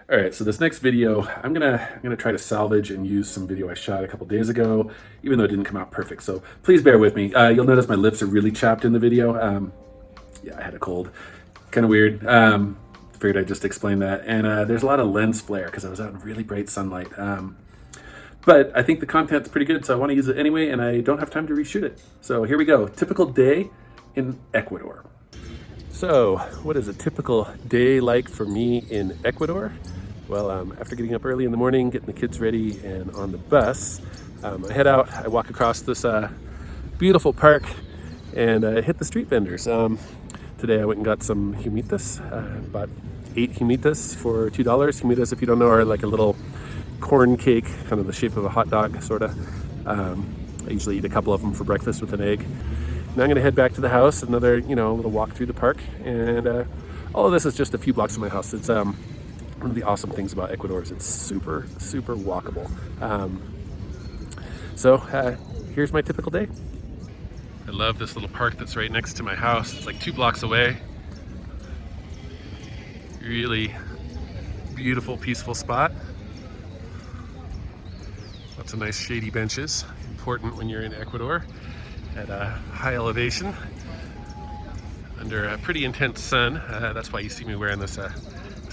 All right, so this next video, I'm gonna try to salvage and use some video I shot a couple days ago, even though it didn't come out perfect. So please bear with me. You'll notice my lips are really chapped in the video. Yeah, I had a cold, kind of weird. Figured I'd just explain that. And there's a lot of lens flare because I was out in really bright sunlight. But I think the content's pretty good, so I want to use it anyway, and I don't have time to reshoot it. So here we go. Typical day in Ecuador. So, what is a typical day like for me in Ecuador? Well, after getting up early in the morning, getting the kids ready, and on the bus, I head out, I walk across this beautiful park, and hit the street vendors. Today I went and got some humitas, bought 8 humitas for $2. Humitas, if you don't know, are like a little corn cake, kind of the shape of a hot dog, sort of. I usually eat a couple of them for breakfast with an egg. Now I'm gonna head back to the house, another, little walk through the park, and all of this is just a few blocks from my house. It's one of the awesome things about Ecuador is it's super, super walkable. So here's my typical day. I love this little park that's right next to my house. It's like 2 blocks away. Really beautiful, peaceful spot. Lots of nice shady benches. Important when you're in Ecuador at a high elevation under a pretty intense sun. That's why you see me wearing this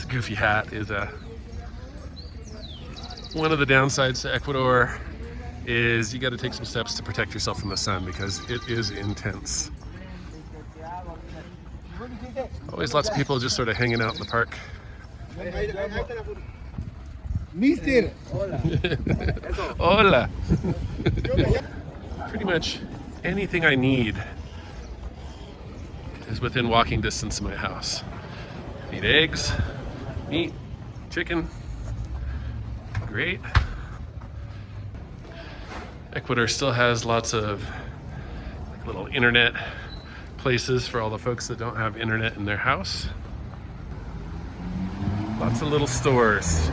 goofy hat. Is one of the downsides to Ecuador is you got to take some steps to protect yourself from the sun because it is intense. Always lots of people just sort of hanging out in the park. Mister. Hola. Pretty much anything I need is within walking distance of my house. Need eggs, meat, chicken. Great. Ecuador still has lots of little internet places for all the folks that don't have internet in their house. Lots of little stores.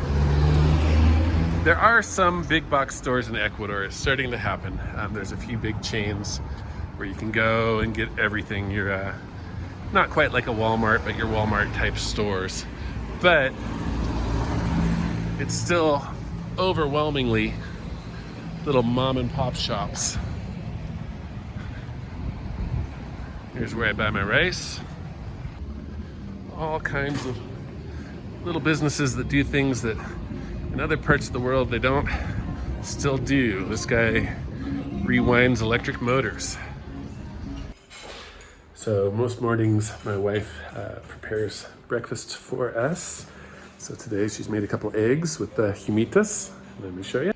There are some big box stores in Ecuador. It's starting to happen. There's a few big chains where you can go and get everything. You're not quite like a Walmart, but your Walmart type stores. But it's still overwhelmingly little mom and pop shops. Here's where I buy my rice. All kinds of little businesses that do things that in other parts of the world they don't still do. This guy rewinds electric motors. So most mornings my wife prepares breakfast for us. So today she's made a couple eggs with the humitas. Let me show you.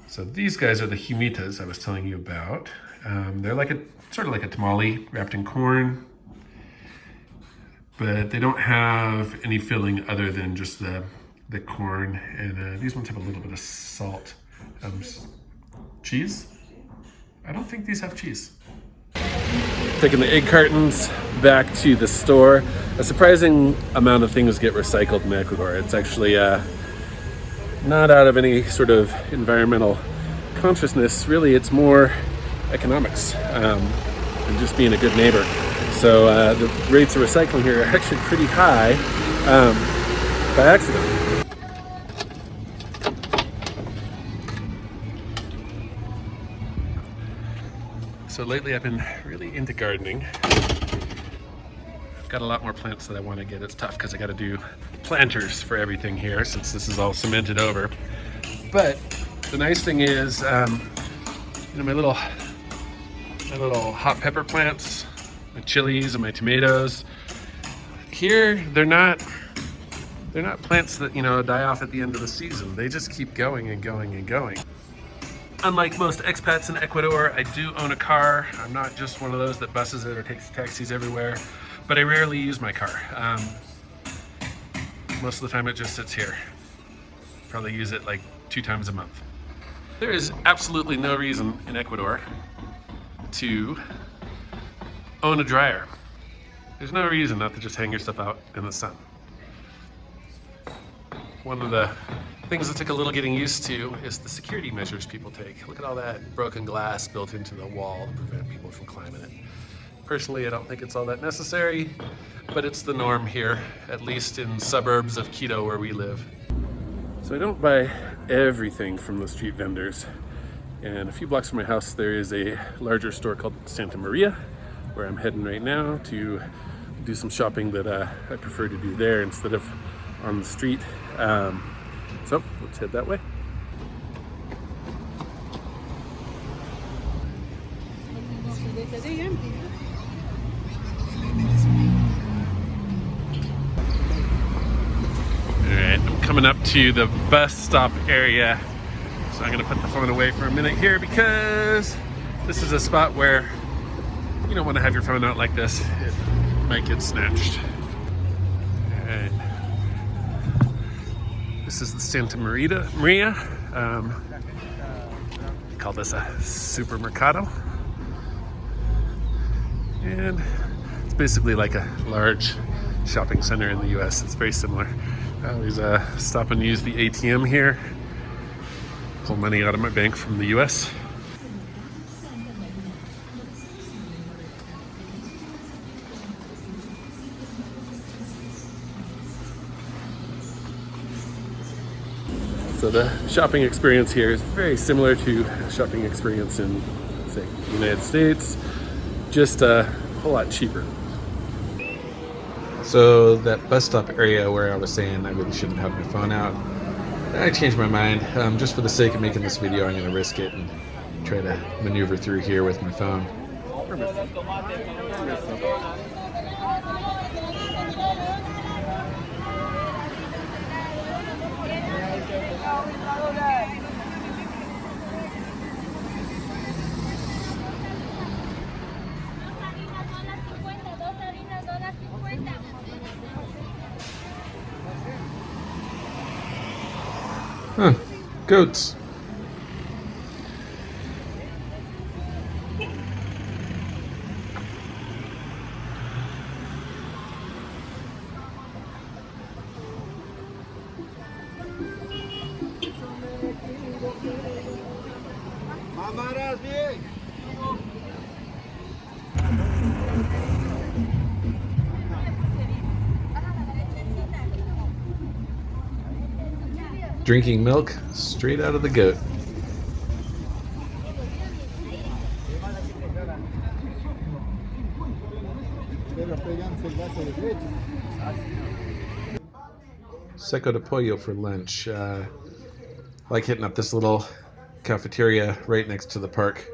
So these guys are the humitas I was telling you about. They're like sort of like a tamale wrapped in corn, but they don't have any filling other than just the corn. And these ones have a little bit of salt. Cheese? I don't think these have cheese. Taking the egg cartons back to the store. A surprising amount of things get recycled in Ecuador. It's actually not out of any sort of environmental consciousness. Really, it's more economics and just being a good neighbor. So the rates of recycling here are actually pretty high by accident. So lately I've been really into gardening. Got a lot more plants that I want to get. It's tough because I got to do planters for everything here since this is all cemented over. But the nice thing is, my little hot pepper plants, my chilies and my tomatoes. Here, they're not plants that die off at the end of the season. They just keep going and going and going. Unlike most expats in Ecuador, I do own a car. I'm not just one of those that buses it or takes taxis everywhere. But I rarely use my car. Most of the time it just sits here. Probably use it like 2 times a month. There is absolutely no reason in Ecuador to own a dryer. There's no reason not to just hang your stuff out in the sun. One of the things that took a little getting used to is the security measures people take. Look at all that broken glass built into the wall to prevent people from climbing it. Personally, I don't think it's all that necessary, but it's the norm here, at least in suburbs of Quito where we live. So I don't buy everything from the street vendors. And a few blocks from my house, there is a larger store called Santa Maria, where I'm heading right now to do some shopping that I prefer to do there instead of on the street. So let's head that way. Alright, I'm coming up to the bus stop area. So I'm gonna put the phone away for a minute here because this is a spot where you don't want to have your phone out like this. It might get snatched. Alright. This is the Santa Maria. They call this a supermercado. And it's basically like a large shopping center in the US. It's very similar. I always stop and use the ATM here. Pull money out of my bank from the US. So the shopping experience here is very similar to a shopping experience in, say, the United States, just a whole lot cheaper. So that bus stop area where I was saying I really shouldn't have my phone out, I changed my mind. Just for the sake of making this video, I'm going to risk it and try to maneuver through here with my phone. Huh, goats. Drinking milk straight out of the goat. Seco de pollo for lunch. Like hitting up this little cafeteria right next to the park.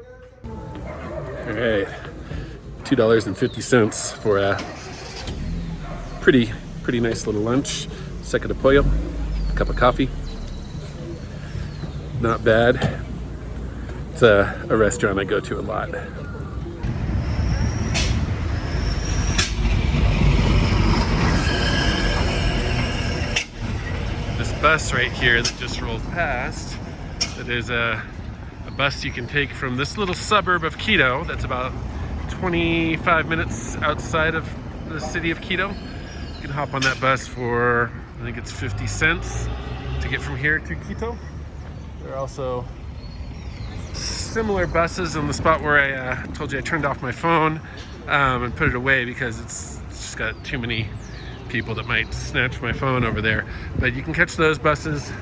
All right, $2.50 for a pretty nice little lunch. Seco de pollo, a cup of coffee. Not bad. It's a restaurant I go to a lot. This bus right here that just rolled past, that is a bus you can take from this little suburb of Quito that's about 25 minutes outside of the city of Quito. You can hop on that bus for, I think it's 50 cents to get from here to Quito. There are also similar buses on the spot where I told you I turned off my phone and put it away because it's just got too many people that might snatch my phone over there. But you can catch those buses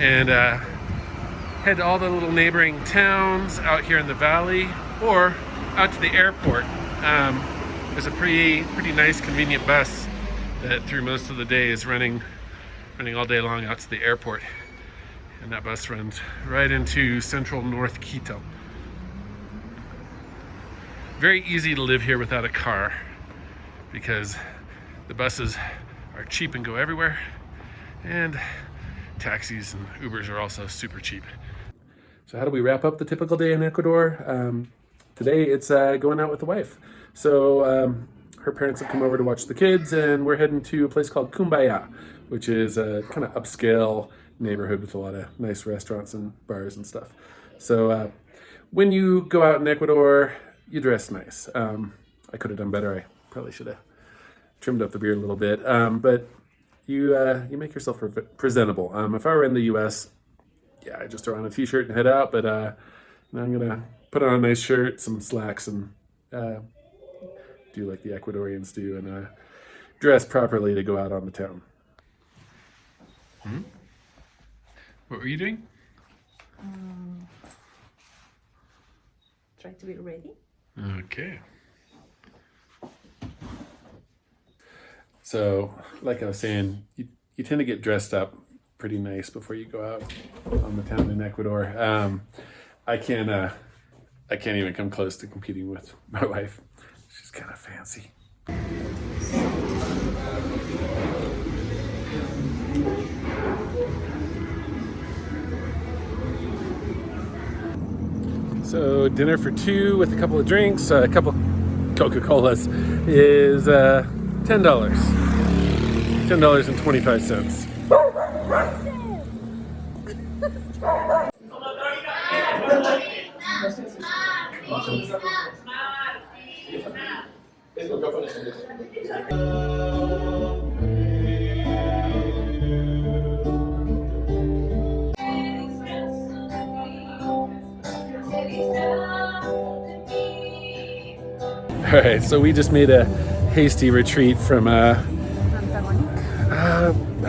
and head to all the little neighboring towns out here in the valley or out to the airport. There's a pretty nice convenient bus that through most of the day is running all day long out to the airport. And that bus runs right into central North Quito. Very easy to live here without a car because the buses are cheap and go everywhere, and taxis and Ubers are also super cheap. So how do we wrap up the typical day in Ecuador? Today it's going out with the wife. So her parents have come over to watch the kids, and we're heading to a place called Kumbaya, which is a kind of upscale neighborhood with a lot of nice restaurants and bars and stuff. So when you go out in Ecuador, you dress nice. I could have done better. I probably should have trimmed up the beard a little bit. But you make yourself presentable. If I were in the US, yeah, I'd just throw on a t-shirt and head out. But now I'm gonna put on a nice shirt, some slacks, and do like the Ecuadorians do, and dress properly to go out on the town. What were you doing? Try to be ready. Okay. So, like I was saying, you tend to get dressed up pretty nice before you go out on the town in Ecuador. I can't even come close to competing with my wife. She's kind of fancy. So dinner for two with a couple of drinks, a couple Coca-Colas is $10. $10.25. All right, so we just made a hasty retreat from how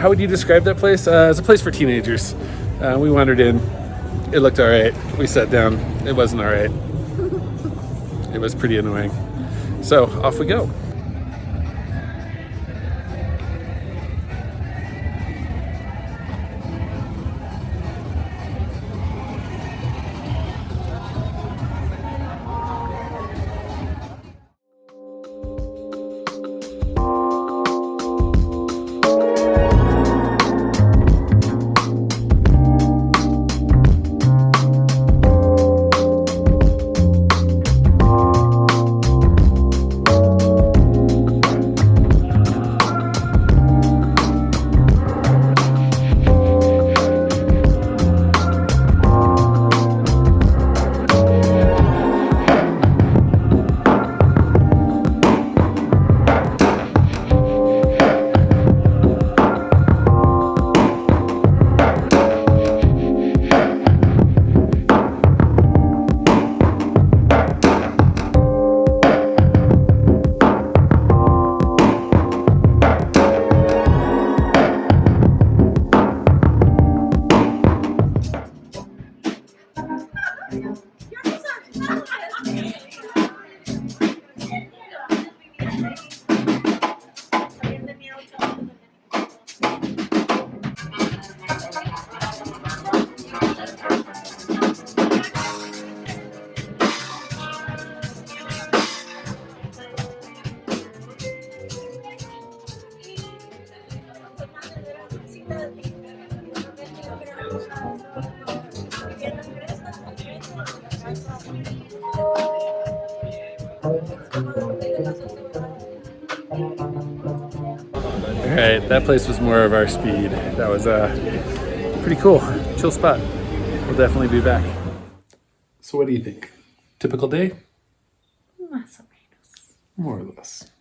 would you describe that place? It's a place for teenagers. We wandered in. It looked all right. We sat down. It wasn't all right. It was pretty annoying. So off we go. All right, that place was more of our speed. That was pretty cool. Chill spot. We'll definitely be back. So what do you think? Typical day? Más o menos. More or less.